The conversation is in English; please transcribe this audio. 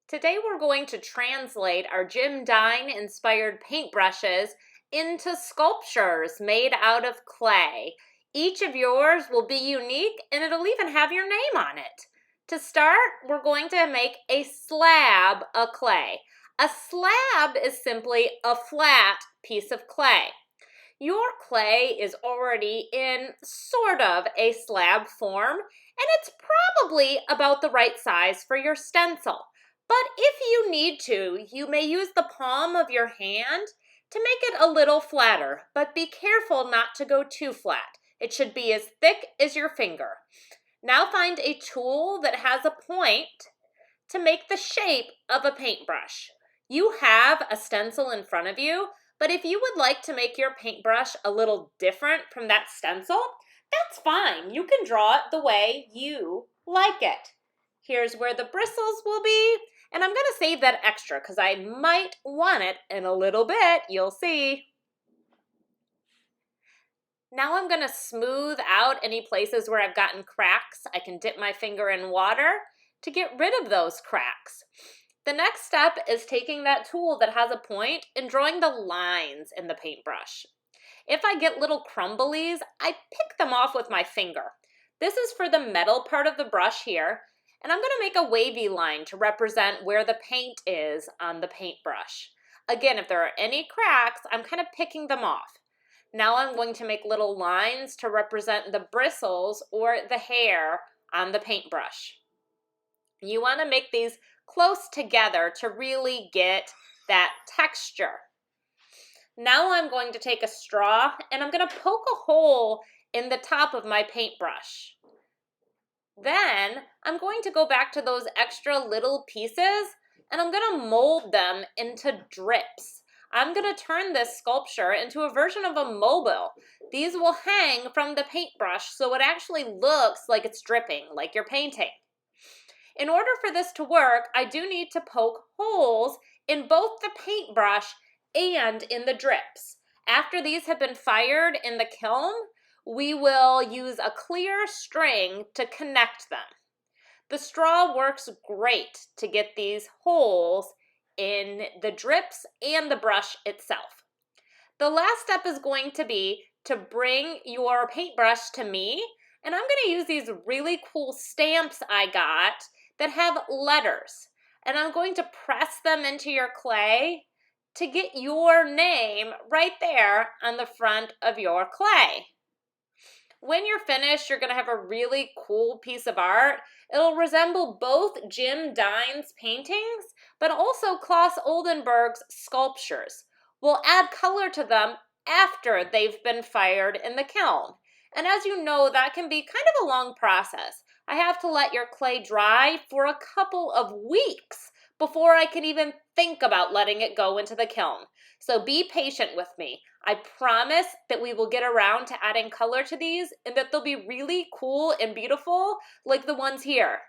Today we're going to translate our Jim Dine inspired paintbrushes into sculptures made out of clay. Each of yours will be unique and it'll even have your name on it. To start, we're going to make a slab of clay. A slab is simply a flat piece of clay. Your clay is already in sort of a slab form, and it's probably about the right size for your stencil. But if you need to, you may use the palm of your hand to make it a little flatter, but be careful not to go too flat. It should be as thick as your finger. Now find a tool that has a point to make the shape of a paintbrush. You have a stencil in front of you, but if you would like to make your paintbrush a little different from that stencil, that's fine. You can draw it the way you like it. Here's where the bristles will be, and I'm going to save that extra because I might want it in a little bit. You'll see. Now I'm going to smooth out any places where I've gotten cracks. I can dip my finger in water to get rid of those cracks. The next step is taking that tool that has a point and drawing the lines in the paintbrush. If I get little crumblies, I pick them off with my finger. This is for the metal part of the brush here, and I'm going to make a wavy line to represent where the paint is on the paintbrush. Again, if there are any cracks, I'm kind of picking them off. Now I'm going to make little lines to represent the bristles or the hair on the paintbrush. You want to make these close together to really get that texture. Now I'm going to take a straw and I'm going to poke a hole in the top of my paintbrush. Then I'm going to go back to those extra little pieces and I'm going to mold them into drips. I'm going to turn this sculpture into a version of a mobile. These will hang from the paintbrush so it actually looks like it's dripping, like you're painting. In order for this to work, I do need to poke holes in both the paintbrush and in the drips. After these have been fired in the kiln, we will use a clear string to connect them. The straw works great to get these holes in the drips and the brush itself. The last step is going to be to bring your paintbrush to me, and I'm going to use these really cool stamps I got that have letters, and I'm going to press them into your clay to get your name right there on the front of your clay. When you're finished, you're going to have a really cool piece of art. It'll resemble both Jim Dine's paintings, but also Claes Oldenburg's sculptures. We'll add color to them after they've been fired in the kiln. And as you know, that can be kind of a long process. I have to let your clay dry for a couple of weeks before I can even think about letting it go into the kiln. So be patient with me. I promise that we will get around to adding color to these and that they'll be really cool and beautiful like the ones here.